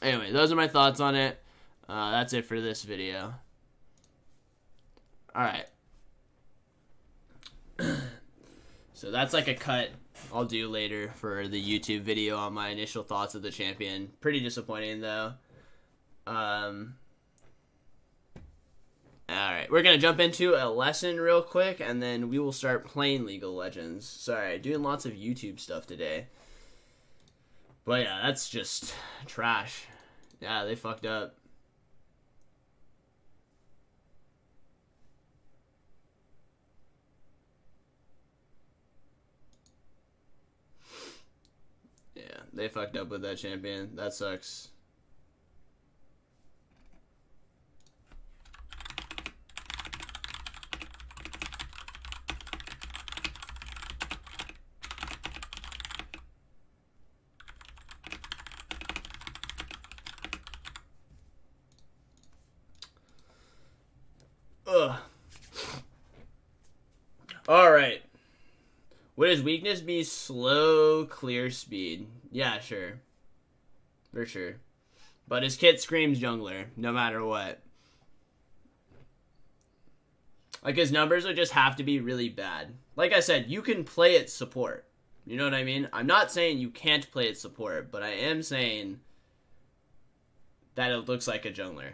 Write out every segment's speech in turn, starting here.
Anyway, those are my thoughts on it. That's it for this video. Alright. So that's like a cut I'll do later for the YouTube video on my initial thoughts of the champion. Pretty disappointing though. Alright, we're going to jump into a lesson real quick, and then we will start playing League of Legends. Sorry, doing lots of YouTube stuff today. But yeah, that's just trash. Yeah, they fucked up. Yeah, they fucked up with that champion. That sucks. Ugh. Alright. Would his weakness be slow clear speed? Yeah, sure. For sure. But his kit screams jungler, no matter what. Like, his numbers would just have to be really bad. Like I said, you can play it support. You know what I mean? I'm not saying you can't play it support, but I am saying that it looks like a jungler.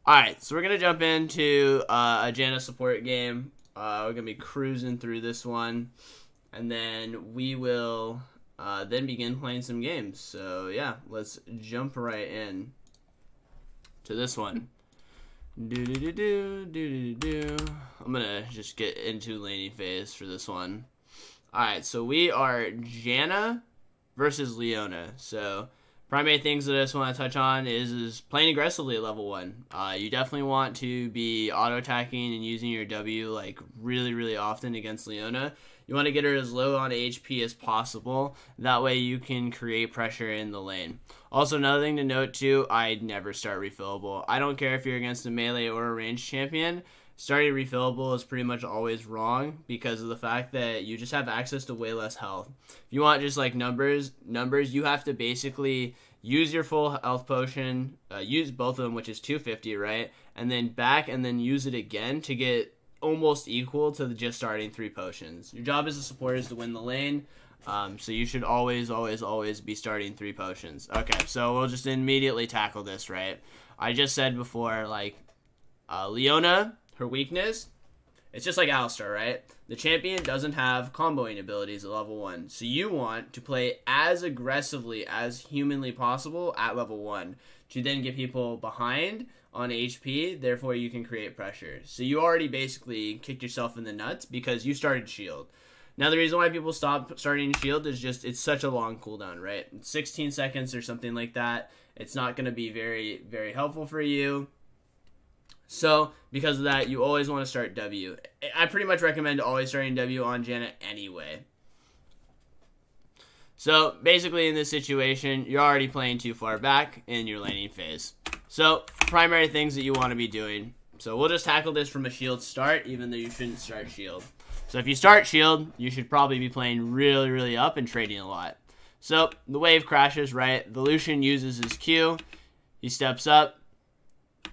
Alright, so we're going to jump into a Janna support game. We're going to be cruising through this one. And then we will then begin playing some games. So, yeah, let's jump right in to this one. I'm going to just get into laning phase for this one. Alright, so we are Janna versus Leona. So, primary things that I just want to touch on is playing aggressively at level 1. You definitely want to be auto-attacking and using your W like really, really often against Leona. You want to get her as low on HP as possible. That way you can create pressure in the lane. Also, another thing to note too, I'd never start refillable. I don't care if you're against a melee or a ranged champion. Starting refillable is pretty much always wrong because of the fact that you just have access to way less health. If you want just like numbers, you have to basically use your full health potion, use both of them, which is 250, right? And then back and then use it again to get almost equal to just starting 3 potions. Your job as a support is to win the lane, so you should always be starting 3 potions. Okay, so we'll just immediately tackle this, right? I just said before, like, Leona, her weakness, it's just like Alistar, right? The champion doesn't have comboing abilities at level 1, so you want to play as aggressively as humanly possible at level 1 to then get people behind on HP, therefore you can create pressure. So you already basically kicked yourself in the nuts because you started shield. Now the reason why people stop starting shield is just it's such a long cooldown, right? It's 16 seconds or something like that. It's not going to be very, very helpful for you. So because of that, you always want to start W. I pretty much recommend always starting W on Janna anyway. So basically in this situation, you're already playing too far back in your laning phase. So primary things that you want to be doing. So we'll just tackle this from a shield start, even though you shouldn't start shield. So if you start shield, you should probably be playing really, really up and trading a lot. So the wave crashes, right? The Lucian uses his Q. He steps up.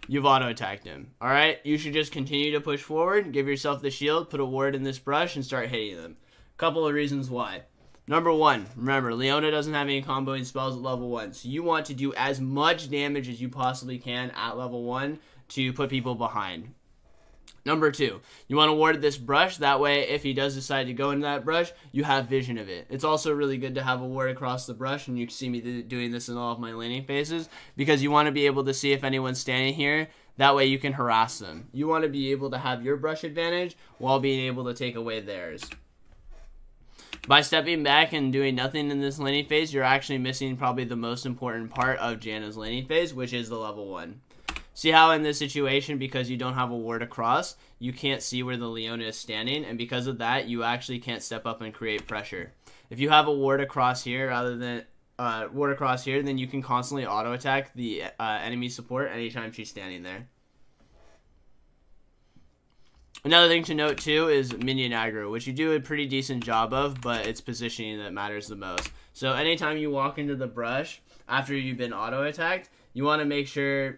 You've auto-attacked him. Alright? You should just continue to push forward, give yourself the shield, put a ward in this brush, and start hitting them. Couple of reasons why. Number 1, remember, Leona doesn't have any comboing spells at level 1, so you want to do as much damage as you possibly can at level 1 to put people behind. Number 2, you want to ward this brush, that way if he does decide to go into that brush, you have vision of it. It's also really good to have a ward across the brush, and you can see me doing this in all of my laning phases, because you want to be able to see if anyone's standing here, that way you can harass them. You want to be able to have your brush advantage while being able to take away theirs. By stepping back and doing nothing in this laning phase, you're actually missing probably the most important part of Janna's laning phase, which is the level 1. See how in this situation, because you don't have a ward across, you can't see where the Leona is standing, and because of that, you actually can't step up and create pressure. If you have a ward across here rather than then you can constantly auto attack the enemy support anytime she's standing there. Another thing to note too is Minion Aggro, which you do a pretty decent job of, but it's positioning that matters the most. So anytime you walk into the brush, after you've been auto attacked, you want to make sure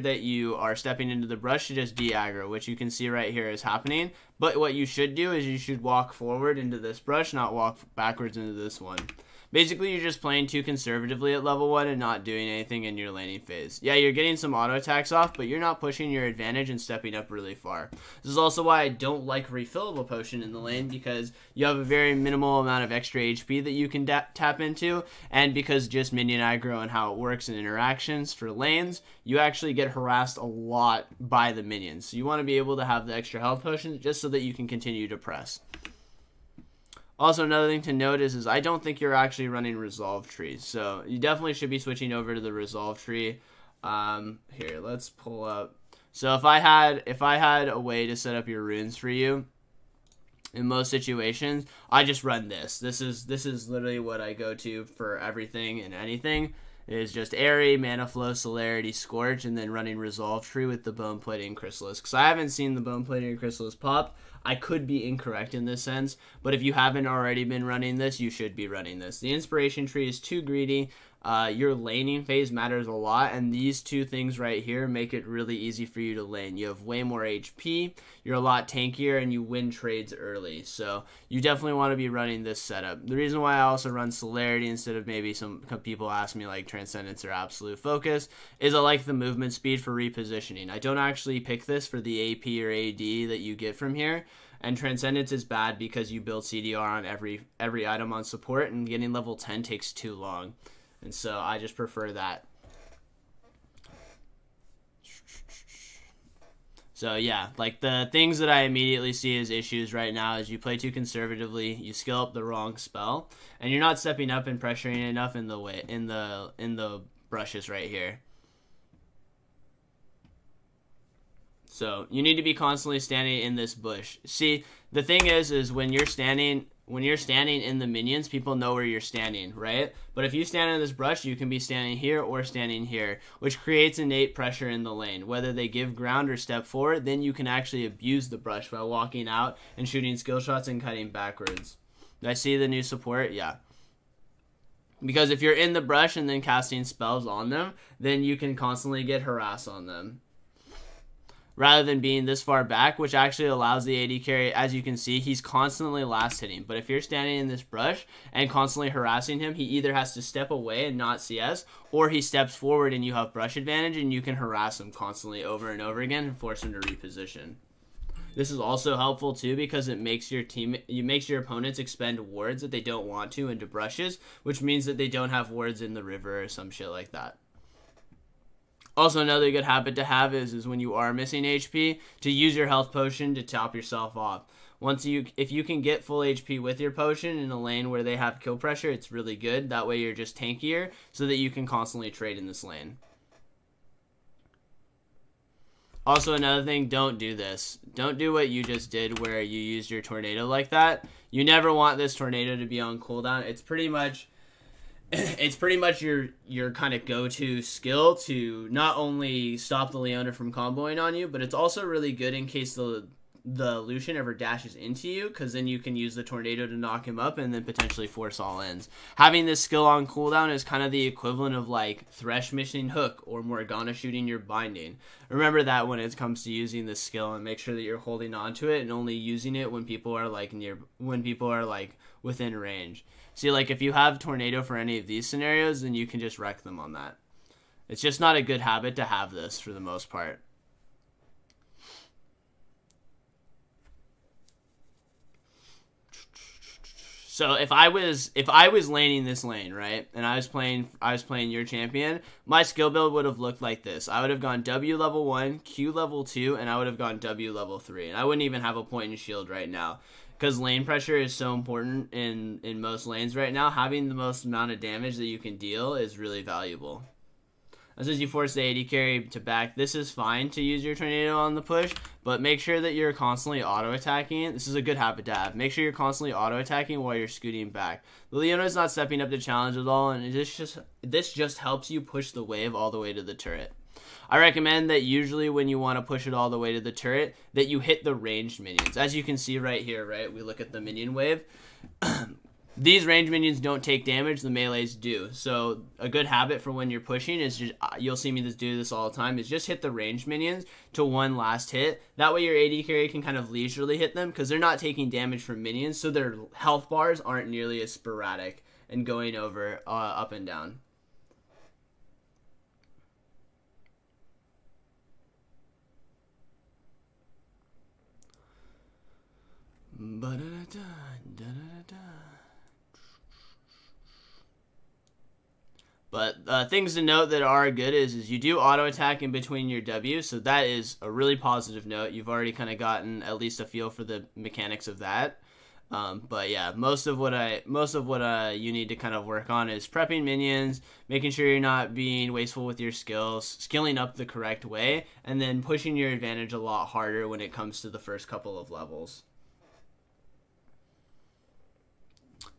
that you are stepping into the brush to just de-aggro, which you can see right here is happening. But what you should do is you should walk forward into this brush, not walk backwards into this one. Basically, you're just playing too conservatively at level 1 and not doing anything in your laning phase. Yeah, you're getting some auto attacks off, but you're not pushing your advantage and stepping up really far. This is also why I don't like refillable potion in the lane, because you have a very minimal amount of extra HP that you can tap into, and because just minion aggro and how it works in interactions for lanes, you actually get harassed a lot by the minions. So you want to be able to have the extra health potions just so that you can continue to press. Also, another thing to note is I don't think you're actually running resolve trees, so you definitely should be switching over to the resolve tree. Here, let's pull up. So if I had a way to set up your runes for you, in most situations, I just run this. This is literally what I go to for everything and anything. It is just Airy, Mana Flow, Celerity, Scorch, and then running Resolve Tree with the Bone Plating Chrysalis. Because I haven't seen the Bone Plating Chrysalis pop. I could be incorrect in this sense, but if you haven't already been running this, you should be running this. The Inspiration Tree is too greedy. Your laning phase matters a lot, and these two things right here make it really easy for you to lane. You have way more HP, you're a lot tankier, and you win trades early. So you definitely want to be running this setup. The reason why I also run Celerity instead of maybe some people ask me like Transcendence or Absolute Focus is I like the movement speed for repositioning. I don't actually pick this for the AP or AD that you get from here. And Transcendence is bad because you build CDR on every item on support, and getting level 10 takes too long. And so I just prefer that. So yeah, like the things that I immediately see as issues right now is you play too conservatively, you skill up the wrong spell, and you're not stepping up and pressuring enough in the brushes right here. So you need to be constantly standing in this bush. See, the thing is when you're standing in the minions, people know where you're standing, right? But if you stand in this brush, you can be standing here or standing here, which creates innate pressure in the lane. Whether they give ground or step forward, then you can actually abuse the brush by walking out and shooting skill shots and cutting backwards. Did I see the new support? Yeah. Because if you're in the brush and then casting spells on them, then you can constantly get harassed on them. Rather than being this far back, which actually allows the AD carry, as you can see, he's constantly last hitting. But if you're standing in this brush and constantly harassing him, he either has to step away and not CS, or he steps forward and you have brush advantage and you can harass him constantly over and over again and force him to reposition. This is also helpful too because it makes your opponents expend wards that they don't want to into brushes, which means that they don't have wards in the river or some shit like that. Also, another good habit to have is when you are missing HP, to use your health potion to top yourself off. If you can get full HP with your potion in a lane where they have kill pressure, it's really good. That way you're just tankier so that you can constantly trade in this lane. Also, another thing, don't do this. Don't do what you just did where you used your tornado like that. You never want this tornado to be on cooldown. It's pretty much your kind of go-to skill to not only stop the Leona from comboing on you, but it's also really good in case the Lucian ever dashes into you, because then you can use the tornado to knock him up and then potentially force all ends. Having this skill on cooldown is kind of the equivalent of like Thresh missing hook or Morgana shooting your binding. Remember that when it comes to using this skill, and make sure that you're holding on to it and only using it when people are like within range. See, like if you have tornado for any of these scenarios, then you can just wreck them on that. It's just not a good habit to have this for the most part. So if I was laning this lane, right, and I was playing your champion, my skill build would have looked like this. I would have gone W level 1, Q level 2, and I would have gone W level 3. And I wouldn't even have a point in shield right now. Because lane pressure is so important in most lanes right now. Having the most amount of damage that you can deal is really valuable. As you force the AD carry to back, this is fine to use your tornado on the push, but make sure that you're constantly auto-attacking. This is a good habit to have. Make sure you're constantly auto-attacking while you're scooting back. The Leona is not stepping up to challenge at all, and this just helps you push the wave all the way to the turret. I recommend that usually when you want to push it all the way to the turret, that you hit the ranged minions. As you can see right here, right, we look at the minion wave. these range minions don't take damage, the melees do. So a good habit for when you're pushing is just, you'll see me do this all the time, is just hit the ranged minions to one last hit. That way your AD carry can kind of leisurely hit them because they're not taking damage from minions, so their health bars aren't nearly as sporadic and going over up and down. But things to note that are good is you do auto attack in between your W, so that is a really positive note. You've already kind of gotten at least a feel for the mechanics of that. But yeah, most of what you need to kind of work on is prepping minions, making sure you're not being wasteful with your skills, skilling up the correct way, and then pushing your advantage a lot harder when it comes to the first couple of levels.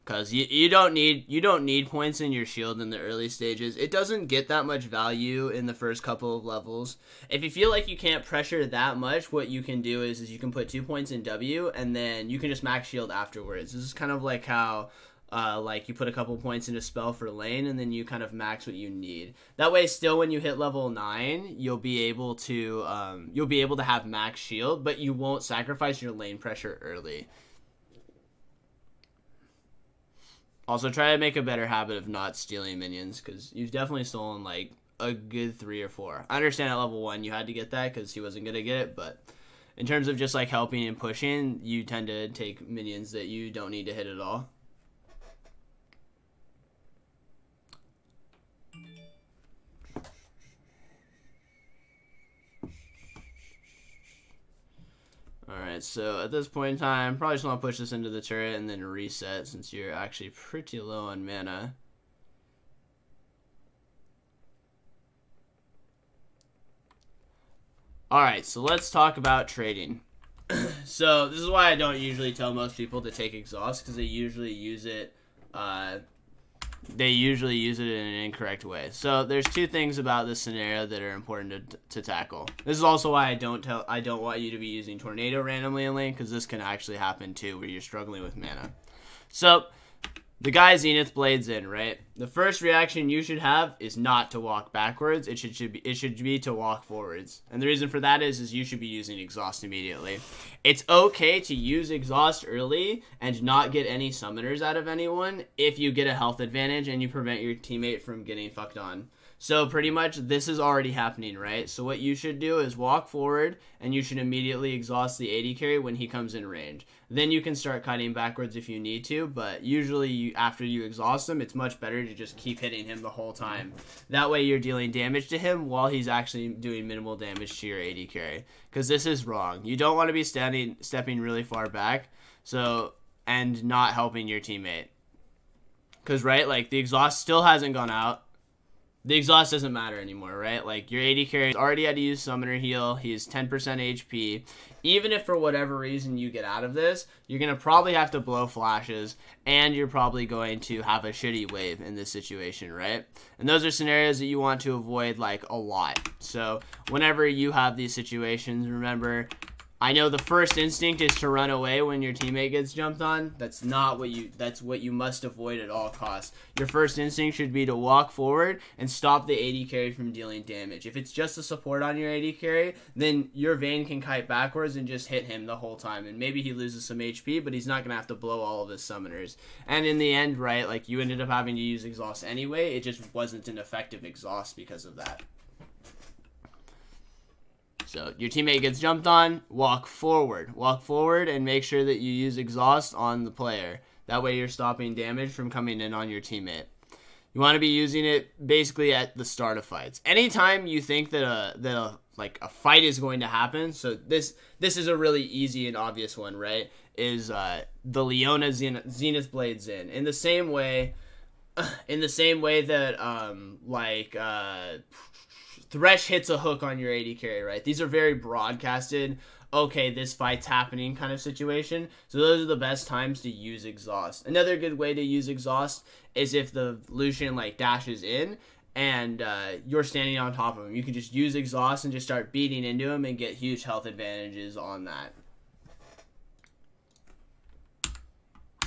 Because you don't need points in your shield in the early stages. It doesn't get that much value in the first couple of levels. If you feel like you can't pressure that much, what you can do is you can put 2 points in W, and then you can just max shield afterwards. This is kind of like how like you put a couple points in a spell for lane, and then you kind of max what you need. That way, still when you hit level 9, you'll be able to have max shield, but you won't sacrifice your lane pressure early. Also, try to make a better habit of not stealing minions, because you've definitely stolen, like, a good 3 or 4. I understand at level 1 you had to get that because he wasn't going to get it, but in terms of just, like, helping and pushing, you tend to take minions that you don't need to hit at all. Alright, so at this point in time, probably just want to push this into the turret and then reset since you're actually pretty low on mana. Alright, so let's talk about trading. So this is why I don't usually tell most people to take exhaust, because they usually use it in an incorrect way. So there's 2 things about this scenario that are important to tackle. This is also why I don't want you to be using Tornado randomly in lane, because this can actually happen too, where you're struggling with mana. So the guy Zenith blades in, right? The first reaction you should have is not to walk backwards. It should be to walk forwards. And the reason for that is you should be using exhaust immediately. It's okay to use exhaust early and not get any summoners out of anyone if you get a health advantage and you prevent your teammate from getting fucked on. So pretty much this is already happening, right? So what you should do is walk forward, and you should immediately exhaust the AD carry when he comes in range. Then you can start cutting backwards if you need to, but usually after you exhaust him, it's much better to just keep hitting him the whole time. That way you're dealing damage to him while he's actually doing minimal damage to your AD carry. Because this is wrong. You don't want to be stepping really far back, and not helping your teammate. Because, right, like, the exhaust still hasn't gone out. The exhaust doesn't matter anymore, right? Like, your AD carry already had to use summoner heal. He's 10% HP. Even if for whatever reason you get out of this, you're going to probably have to blow flashes, and you're probably going to have a shitty wave in this situation, right? And those are scenarios that you want to avoid, like, a lot. So whenever you have these situations, remember, I know the first instinct is to run away when your teammate gets jumped on. That's what you must avoid at all costs. Your first instinct should be to walk forward and stop the AD carry from dealing damage. If it's just a support on your AD carry, then your Vayne can kite backwards and just hit him the whole time. And maybe he loses some HP, but he's not going to have to blow all of his summoners. And in the end, right, like, you ended up having to use exhaust anyway. It just wasn't an effective exhaust because of that. So your teammate gets jumped on, walk forward. Walk forward and make sure that you use exhaust on the player. That way you're stopping damage from coming in on your teammate. You want to be using it basically at the start of fights. Anytime you think that a fight is going to happen, so this is a really easy and obvious one, right? Is the Leona Zenith blades in. In the same way that Thresh hits a hook on your AD carry, right? These are very broadcasted, okay, this fight's happening kind of situation. So those are the best times to use exhaust. Another good way to use exhaust is if the Lucian, like, dashes in and you're standing on top of him. You can just use exhaust and just start beating into him and get huge health advantages on that.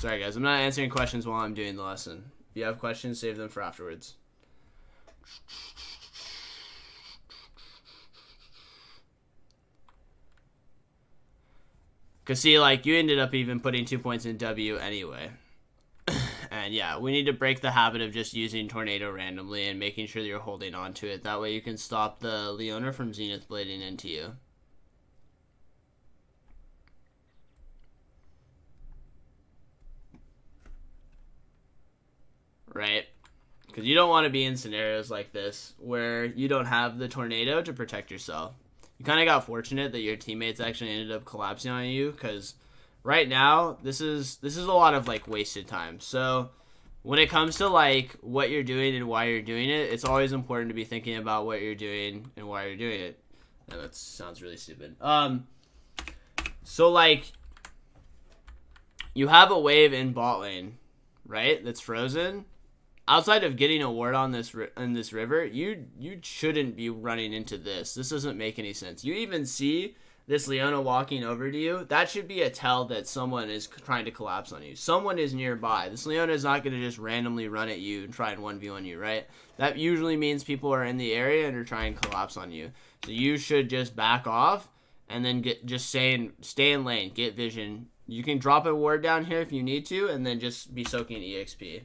Sorry, guys. I'm not answering questions while I'm doing the lesson. If you have questions, save them for afterwards. Because, see, like, you ended up even putting 2 points in W anyway. And, yeah, we need to break the habit of just using Tornado randomly and making sure that you're holding on to it. That way you can stop the Leona from Zenith Blading into you. Right? Because you don't want to be in scenarios like this where you don't have the Tornado to protect yourself. You kind of got fortunate that your teammates actually ended up collapsing on you, because right now this is a lot of like wasted time. So when it comes to like what you're doing and why you're doing it, it's always important to be thinking about what you're doing and why you're doing it. And that sounds really stupid. So like you have a wave in bot lane, right? That's frozen. Outside of getting a ward on this river, you shouldn't be running into this. This doesn't make any sense. You even see this Leona walking over to you. That should be a tell that someone is trying to collapse on you. Someone is nearby. This Leona is not going to just randomly run at you and try and 1v1 you, right? That usually means people are in the area and are trying to collapse on you. So you should just back off and then stay in lane, get vision. You can drop a ward down here if you need to, and then just be soaking EXP.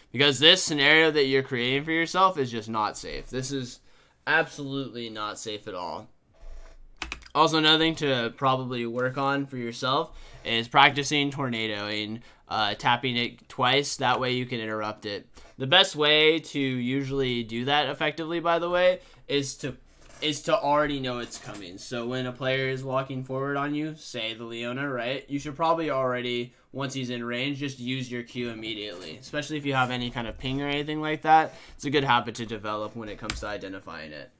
Because this scenario that you're creating for yourself is just not safe. This is absolutely not safe at all. Also, another thing to probably work on for yourself is practicing tornadoing, tapping it twice. That way you can interrupt it. The best way to usually do that effectively, by the way, is to already know it's coming. So when a player is walking forward on you, say the Leona, right? You should probably already, once he's in range, just use your Q immediately. Especially if you have any kind of ping or anything like that. It's a good habit to develop when it comes to identifying it.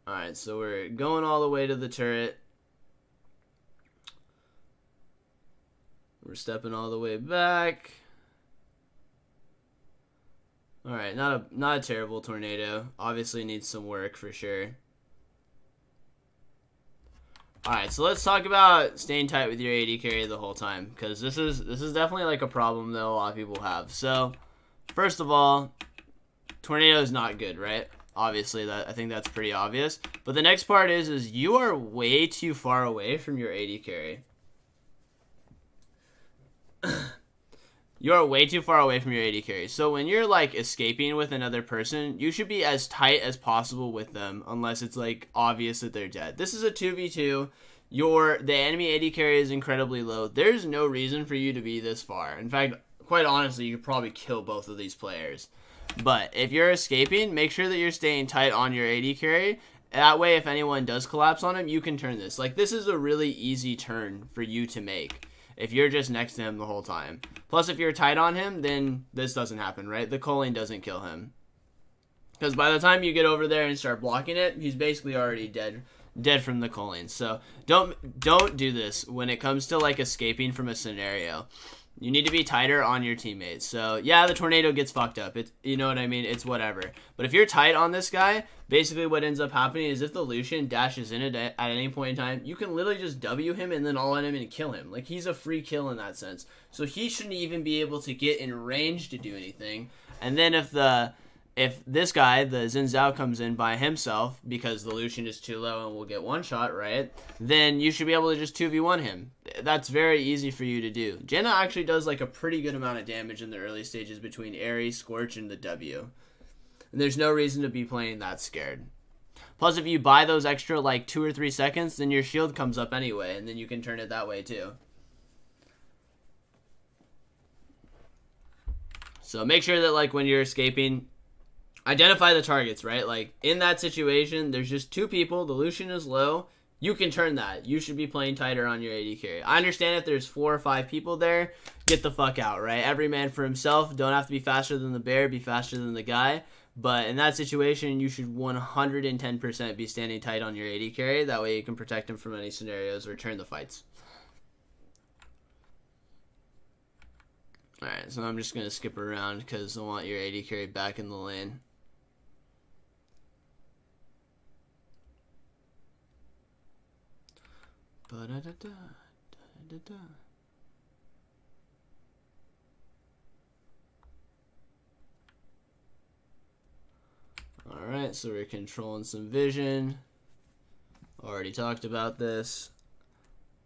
Alright, so we're going all the way to the turret. We're stepping all the way back. Alright, not a terrible tornado. Obviously needs some work for sure. Alright, so let's talk about staying tight with your AD carry the whole time, because this is definitely like a problem that a lot of people have. So, first of all, tornado is not good, right? Obviously, I think that's pretty obvious. But the next part is you are way too far away from your AD carry. You are way too far away from your AD carry. So when you're like escaping with another person, you should be as tight as possible with them, unless it's like obvious that they're dead. This is a 2v2. The enemy AD carry is incredibly low. There's no reason for you to be this far. In fact, quite honestly, you could probably kill both of these players. But if you're escaping, make sure that you're staying tight on your AD carry. That way, if anyone does collapse on him, you can turn this. Like, this is a really easy turn for you to make if you're just next to him the whole time. Plus, if you're tight on him, then this doesn't happen, right? The culling doesn't kill him. Because by the time you get over there and start blocking it, he's basically already dead from the culling. So don't do this when it comes to like escaping from a scenario. You need to be tighter on your teammates. So, yeah, the tornado gets fucked up. You know what I mean? It's whatever. But if you're tight on this guy, basically what ends up happening is if the Lucian dashes in at any point in time, you can literally just W him and then all in him and kill him. Like, he's a free kill in that sense. So he shouldn't even be able to get in range to do anything. And then if this guy, the Xin Zhao, comes in by himself because the Lucian is too low and will get one shot, right? Then you should be able to just 2v1 him. That's very easy for you to do. Janna actually does like a pretty good amount of damage in the early stages between Aerie, Scorch, and the W. And there's no reason to be playing that scared. Plus, if you buy those extra like 2 or 3 seconds, then your shield comes up anyway, and then you can turn it that way too. So make sure that like when you're escaping, identify the targets, right? Like, in that situation, there's just 2 people. The Lucian is low. You can turn that. You should be playing tighter on your AD carry. I understand if there's 4 or 5 people there, get the fuck out, right? Every man for himself. Don't have to be faster than the bear. Be faster than the guy. But in that situation, you should 110% be standing tight on your AD carry. That way you can protect him from any scenarios or turn the fights. Alright, so I'm just going to skip around because I want your AD carry back in the lane. Alright, so we're controlling some vision. Already talked about this.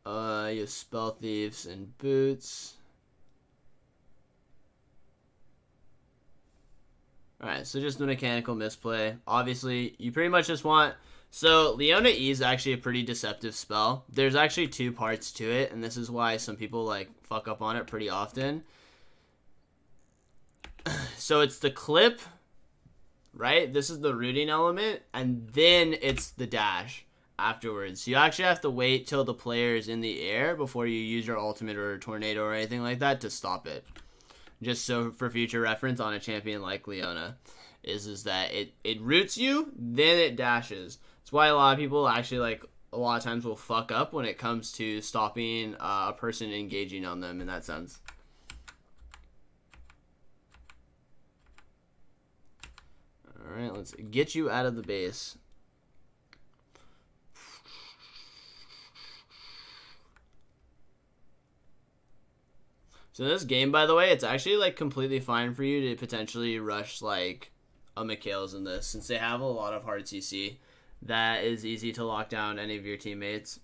You have Spell Thieves and Boots. Alright, so just the mechanical misplay. Obviously, you pretty much just want... So, Leona E is actually a pretty deceptive spell. There's actually two parts to it, and this is why some people, like, fuck up on it pretty often. So, it's the clip, right? This is the rooting element, and then it's the dash afterwards. So, you actually have to wait till the player is in the air before you use your ultimate or tornado or anything like that to stop it. Just so for future reference on a champion like Leona, is that it roots you, then it dashes. That's why a lot of people actually, like, a lot of times will fuck up when it comes to stopping a person engaging on them in that sense. Alright, let's get you out of the base. So this game, by the way, it's actually, like, completely fine for you to potentially rush, like, a Mikhail's in this, since they have a lot of hard CC. That is easy to lock down any of your teammates.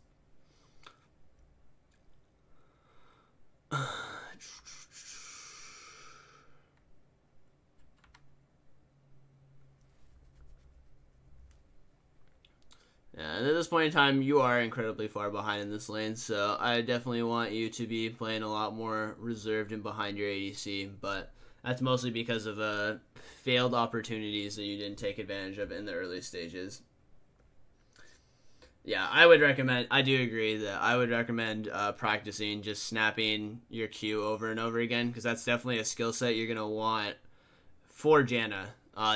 Yeah, and at this point in time, you are incredibly far behind in this lane, so I definitely want you to be playing a lot more reserved and behind your ADC, but that's mostly because of failed opportunities that you didn't take advantage of in the early stages. Yeah, I do agree that I would recommend practicing just snapping your Q over and over again, because that's definitely a skill set you're going to want for Janna,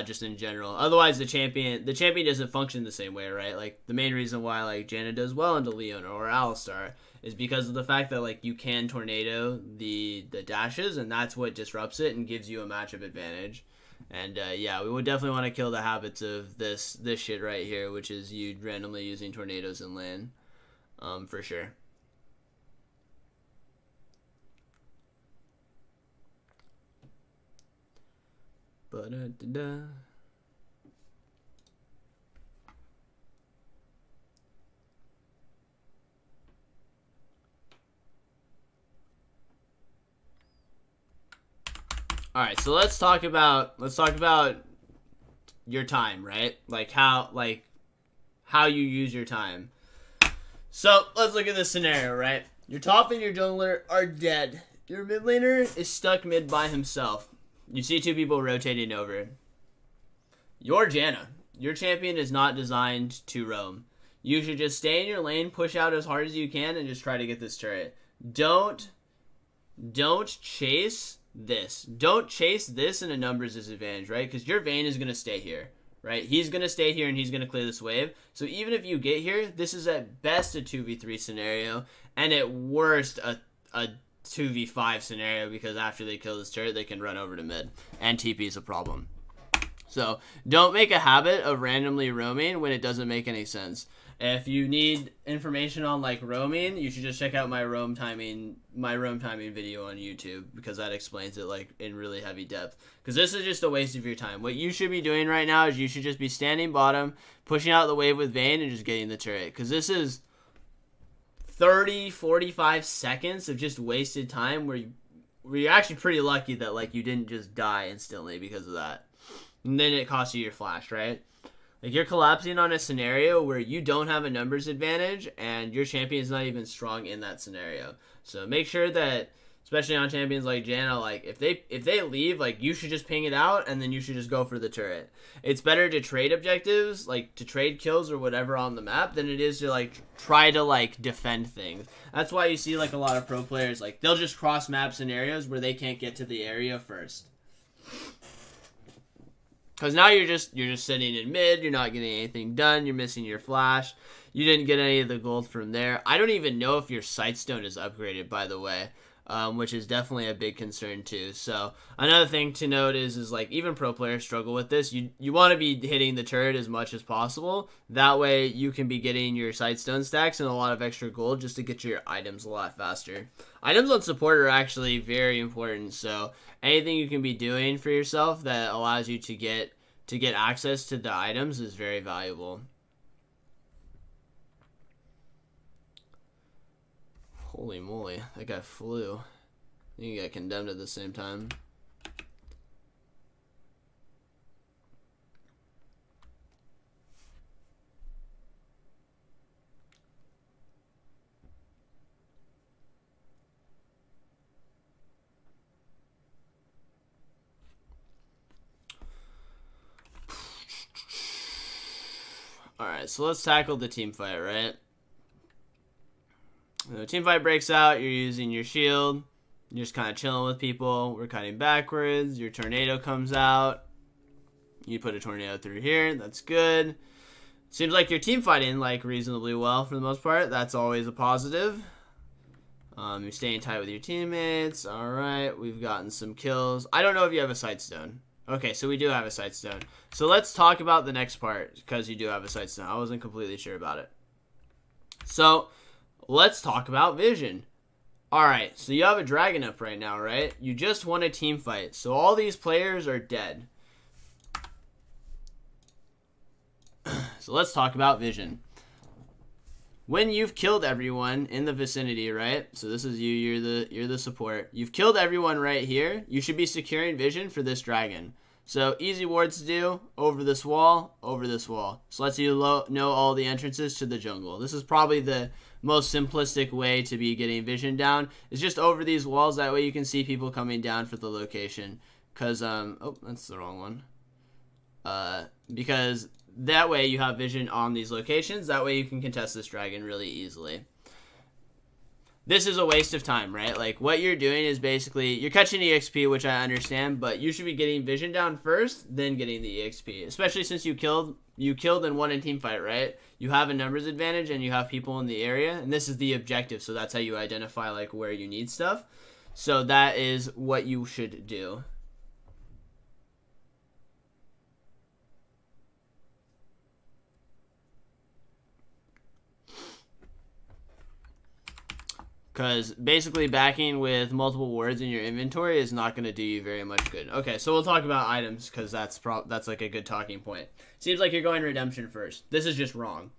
just in general. Otherwise, the champion doesn't function the same way, right? Like, the main reason why, like, Janna does well into Leona or Alistar is because of the fact that, like, you can tornado the dashes, and that's what disrupts it and gives you a matchup advantage. And yeah, we would definitely want to kill the habits of this shit right here, which is you randomly using tornadoes in lane, for sure. Ba-da-da-da. All right, so let's talk about your time, right? Like how you use your time. So let's look at this scenario, right? Your top and your jungler are dead. Your mid laner is stuck mid by himself. You see two people rotating over. You're Janna. Your champion is not designed to roam. You should just stay in your lane, push out as hard as you can, and just try to get this turret. Don't chase this. Don't chase this in a numbers disadvantage, right? Because your Vayne is going to stay here, right? He's going to stay here and he's going to clear this wave. So even if you get here, this is at best a 2v3 scenario, and at worst a 2v5 scenario, because after they kill this turret, they can run over to mid, and TP is a problem. So don't make a habit of randomly roaming when it doesn't make any sense. If you need information on, like, roaming, you should just check out my roam timing video on YouTube, because that explains it, like, in really heavy depth. Because this is just a waste of your time. What you should be doing right now is you should just be standing bottom, pushing out the wave with Vayne, and just getting the turret. Because this is 30, 45 seconds of just wasted time where you're actually pretty lucky that, like, you didn't just die instantly because of that. And then it costs you your flash, right? Like, you're collapsing on a scenario where you don't have a numbers advantage, and your champion is not even strong in that scenario. So make sure that, especially on champions like Janna, like, if they leave, like, you should just ping it out, and then you should just go for the turret. It's better to trade objectives, like, to trade kills or whatever on the map, than it is to, like, try to, like, defend things. That's why you see, like, a lot of pro players, like, they'll just cross map scenarios where they can't get to the area first. Because now you're just sitting in mid, you're not getting anything done, you're missing your flash, you didn't get any of the gold from there. I don't even know if your Sightstone is upgraded, by the way. which is definitely a big concern too. So another thing to note is like even pro players struggle with this. You want to be hitting the turret as much as possible. That way you can be getting your sightstone stacks and a lot of extra gold just to get your items a lot faster. Items on support are actually very important. So anything you can be doing for yourself that allows you to get access to the items is very valuable. Holy moly, that guy flew. I think he got condemned at the same time. Alright, so let's tackle the team fight, right? The team fight breaks out, you're using your shield, you're just kind of chilling with people, we're cutting backwards, your tornado comes out, you put a tornado through here, that's good. Seems like you're team fighting like reasonably well for the most part, that's always a positive. You're staying tight with your teammates, alright, we've gotten some kills. I don't know if you have a sightstone. Okay, so we do have a sightstone. So let's talk about the next part, because you do have a sightstone. I wasn't completely sure about it. So let's talk about vision. Alright, so you have a dragon up right now, right? You just won a team fight, so all these players are dead. So let's talk about vision. When you've killed everyone in the vicinity, right? So this is you, you're the support. You've killed everyone right here. You should be securing vision for this dragon. So easy wards to do, over this wall, over this wall. So lets you know all the entrances to the jungle. This is probably the most simplistic way to be getting vision down, is just over these walls. That way you can see people coming down for the location. Because, oh, that's the wrong one. Because that way you have vision on these locations. That way you can contest this dragon really easily. This is a waste of time, right? Like, what you're doing is basically, you're catching EXP, which I understand, but you should be getting vision down first, then getting the EXP. Especially since you killed and won a team fight, right? You have a numbers advantage, and you have people in the area, and this is the objective, so that's how you identify, like, where you need stuff. So that is what you should do. Because basically backing with multiple words in your inventory is not going to do you very much good. Okay, so we'll talk about items because that's like a good talking point. Seems like you're going redemption first. This is just wrong.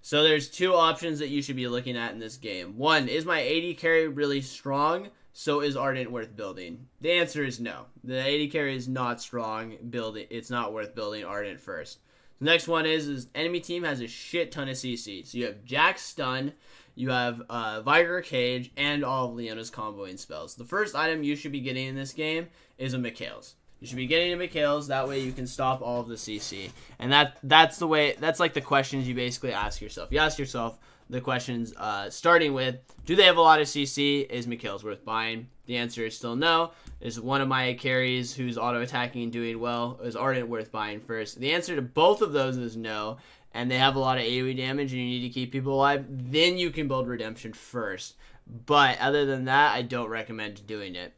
So there's two options that you should be looking at in this game. One, is my AD carry really strong? So is Ardent worth building? The answer is no. The AD carry is not strong. It's not worth building Ardent first. The next one is enemy team has a shit ton of CC. So you have Jack Stun, you have Viger Cage, and all of Leona's comboing spells. The first item you should be getting in this game is a Mikhail's. You should be getting a Mikhail's, that way you can stop all of the CC. And that's the way, that's like the questions you basically ask yourself. You ask yourself the questions starting with, do they have a lot of CC? Is Mikhail's worth buying? The answer is still no. Is one of my carries who's auto-attacking and doing well? Is Ardent worth buying first? The answer to both of those is no. And they have a lot of AoE damage and you need to keep people alive, then you can build Redemption first. But other than that, I don't recommend doing it.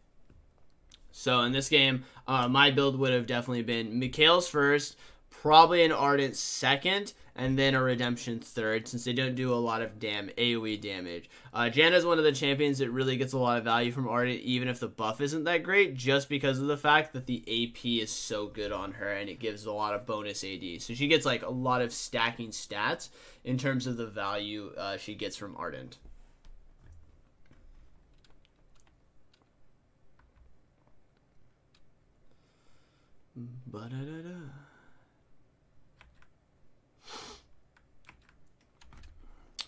So in this game, my build would have definitely been Mikhail's first, probably an Ardent second, and then a Redemption third, since they don't do a lot of AoE damage. Janna is one of the champions that really gets a lot of value from Ardent, even if the buff isn't that great, just because of the fact that the AP is so good on her, and it gives a lot of bonus AD. So she gets like a lot of stacking stats in terms of the value she gets from Ardent. Ba-da-da-da.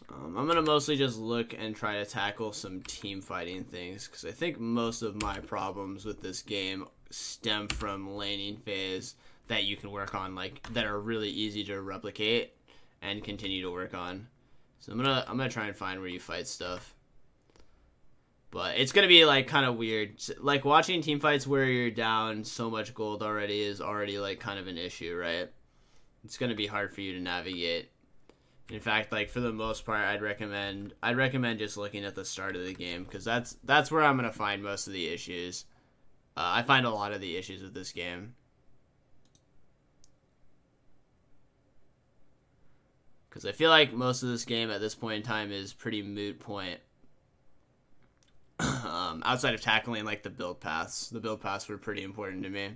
I'm going to mostly just look and try to tackle some team fighting things, because I think most of my problems with this game stem from laning phase that you can work on, like, that are really easy to replicate and continue to work on. So I'm gonna try and find where you fight stuff. But it's going to be, like, kind of weird. Like, watching team fights where you're down so much gold already is already, like, kind of an issue, right? It's going to be hard for you to navigate. In fact, like for the most part, I'd recommend just looking at the start of the game, because that's where I'm gonna find most of the issues. I find a lot of the issues with this game. Because I feel like most of this game at this point in time is pretty moot point. Outside of tackling like the build paths. The build paths were pretty important to me.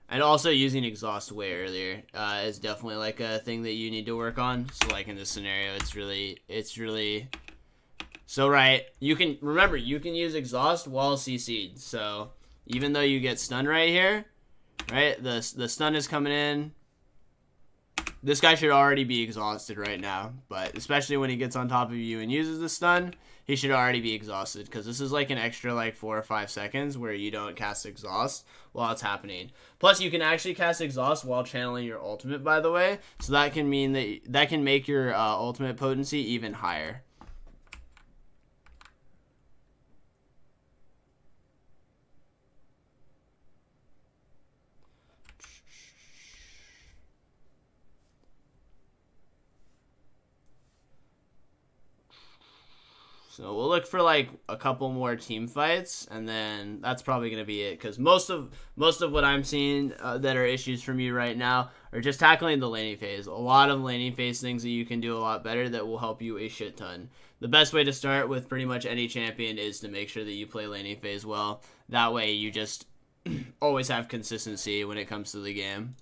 And also using exhaust way earlier is definitely like a thing that you need to work on. So like in this scenario, it's really so right. You can remember you can use exhaust while CC'd. So even though you get stunned right here, right? The stun is coming in. This guy should already be exhausted right now, but especially when he gets on top of you and uses the stun, he should already be exhausted, because this is like an extra like 4 or 5 seconds where you don't cast exhaust while it's happening. Plus, you can actually cast exhaust while channeling your ultimate, by the way, so that can mean that can make your ultimate potency even higher. So we'll look for like a couple more team fights, and then that's probably going to be it, because most of what I'm seeing that are issues from you right now are just tackling the laning phase. A lot of laning phase things that you can do a lot better that will help you a shit ton. The best way to start with pretty much any champion is to make sure that you play laning phase well. That way you just always have consistency when it comes to the game.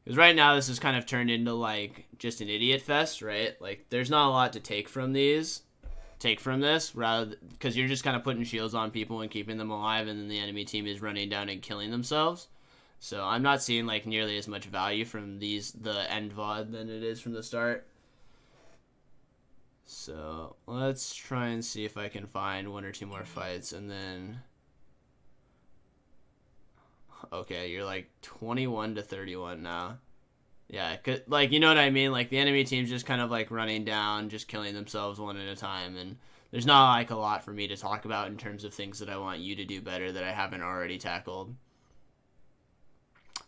Because right now this is kind of turned into like just an idiot fest, right? Like there's not a lot to take from this, rather because you're just kind of putting shields on people and keeping them alive, and then the enemy team is running down and killing themselves. So I'm not seeing like nearly as much value from the end VOD than it is from the start. So let's try and see if I can find 1 or 2 more fights, and then okay, you're like 21 to 31 now. Yeah, like, you know what I mean? Like, the enemy team's just kind of, like, running down, just killing themselves one at a time, and there's not, like, a lot for me to talk about in terms of things that I want you to do better that I haven't already tackled.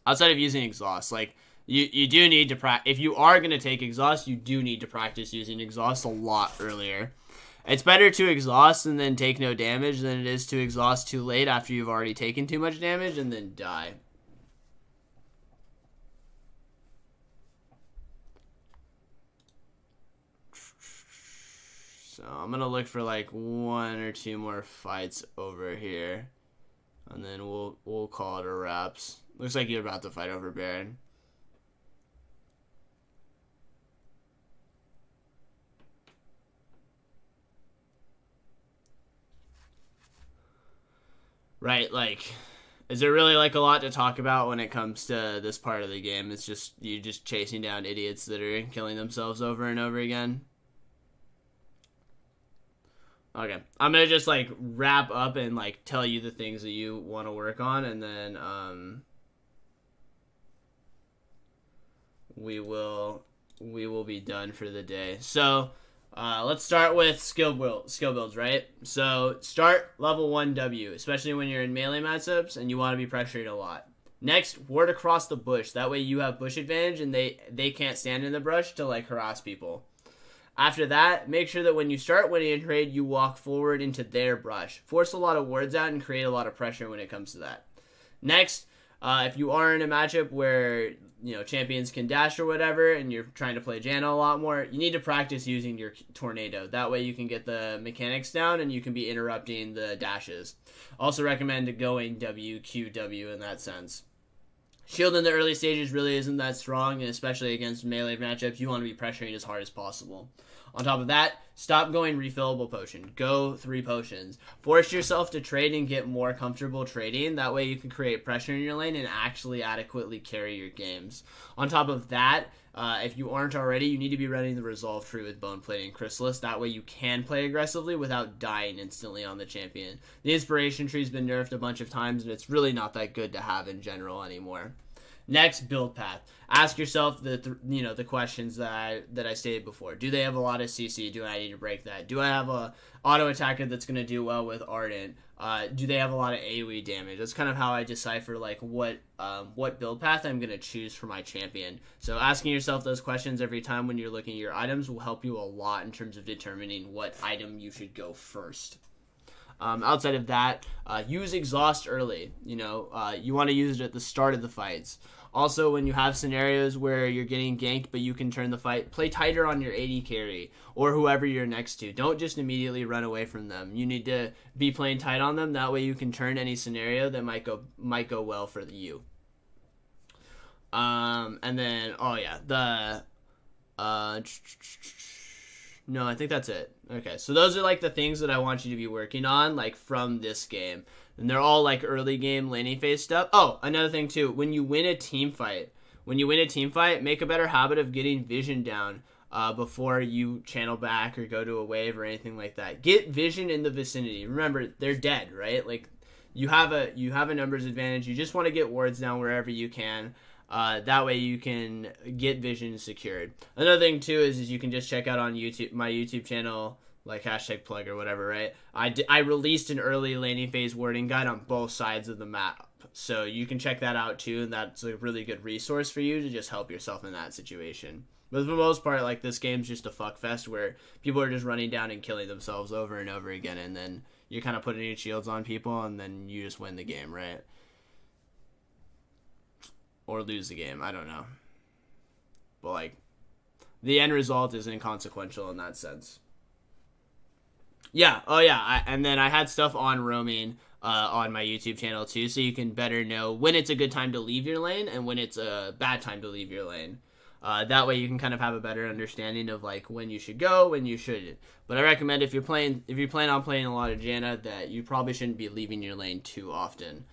Outside of using exhaust, like, you do need to practice. If you are going to take exhaust, you do need to practice using exhaust a lot earlier. It's better to exhaust and then take no damage than it is to exhaust too late after you've already taken too much damage and then die. So I'm going to look for like 1 or 2 more fights over here, and then we'll call it a wraps. Looks like you're about to fight over Baron. Right, like, is there really, like, a lot to talk about when it comes to this part of the game? It's just, you're just chasing down idiots that are killing themselves over and over again. Okay, I'm gonna just, like, wrap up and, like, tell you the things that you want to work on, and then, we will be done for the day. So, let's start with skill builds, right? So start level 1 W, especially when you're in melee matchups and you want to be pressured a lot. Next, ward across the bush. That way you have bush advantage and they can't stand in the brush to like harass people. After that, make sure that when you start winning a trade, you walk forward into their brush. Force a lot of wards out and create a lot of pressure when it comes to that. Next, if you are in a matchup where, you know, champions can dash or whatever, and you're trying to play Janna a lot more, you need to practice using your tornado. That way you can get the mechanics down and you can be interrupting the dashes. Also recommend going WQW in that sense. Shield in the early stages really isn't that strong, and especially against melee matchups, you want to be pressuring as hard as possible. On top of that, stop going refillable potion. Go 3 potions. Force yourself to trade and get more comfortable trading. That way you can create pressure in your lane and actually adequately carry your games. On top of that, if you aren't already, you need to be running the Resolve tree with Bone Plating and Chrysalis. That way you can play aggressively without dying instantly on the champion. The Inspiration tree's been nerfed a bunch of times, and it's really not that good to have in general anymore. Next, build path. Ask yourself the questions that I stated before. Do they have a lot of CC? Do I need to break that? Do I have a auto attacker that's going to do well with Ardent? Do they have a lot of AoE damage? That's kind of how I decipher like what build path I'm gonna choose for my champion. So asking yourself those questions every time when you're looking at your items will help you a lot in terms of determining what item you should go first. Outside of that, use exhaust early. You want to use it at the start of the fights. Also, when you have scenarios where you're getting ganked but you can turn the fight, play tighter on your AD carry or whoever you're next to. Don't just immediately run away from them. You need to be playing tight on them. That way you can turn any scenario that might go well for you. And then, no, I think that's it. Okay, so those are like the things that I want you to be working on, like from this game. And they're all like early game laning phase stuff. Oh, another thing too, when you win a team fight, make a better habit of getting vision down before you channel back or go to a wave or anything like that. Get vision in the vicinity. Remember, they're dead, right? Like you have a numbers advantage. You just want to get wards down wherever you can. That way you can get vision secured. Another thing too is you can just check out on YouTube, my YouTube channel, like #plug or whatever, right? I released an early laning phase warding guide on both sides of the map. So you can check that out too, and that's a really good resource for you to just help yourself in that situation. But for the most part, like this game's just a fuck fest where people are just running down and killing themselves over and over again, and then you're kind of putting your shields on people, and then you just win the game, right? Or lose the game, I don't know. But like, the end result is inconsequential in that sense. Yeah, and then I had stuff on roaming on my YouTube channel too, so you can better know when it's a good time to leave your lane and when it's a bad time to leave your lane. That way you can kind of have a better understanding of like when you should go, when you shouldn't. But I recommend if you plan on playing a lot of Janna, that you probably shouldn't be leaving your lane too often.